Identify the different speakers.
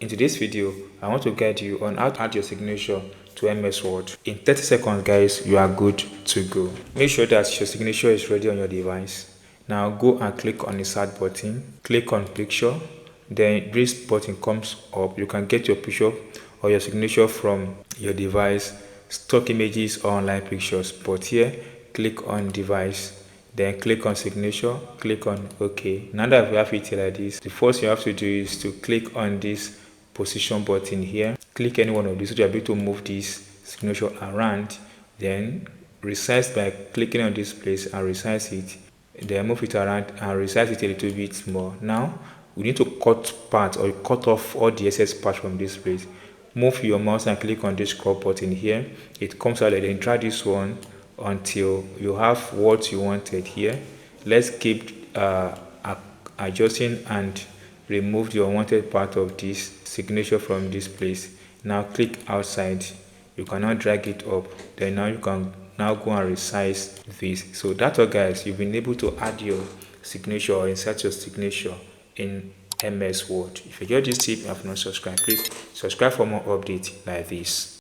Speaker 1: In today's video, I want to guide you on how to add your signature to MS Word. In 30 seconds, guys, you are good to go. Make sure that your signature is ready on your device. Now go and click on the start button, click on picture, then this button comes up. You can get your picture or your signature from your device, stock images or online pictures. But here, click on device, then click on signature, click on OK. Now that we have it like this, the first thing you have to do is to click on this position button here. Click any one of these so you'll be able to move this signature around, then resize by clicking on this place and resize it, then move it around and resize it a little bit more. Now we need to cut part or cut off all the excess part from this place. Move your mouse and click on this crop button here. It comes out, then drag this one until you have what you wanted here. Let's keep adjusting and remove the unwanted part of this signature from this place. Now click outside. You can now drag it up, then now you can now go and resize this. So that's all, guys. You've been able to add your signature or insert your signature in MS Word. If you enjoyed this tip and have not subscribed, please subscribe for more updates like this.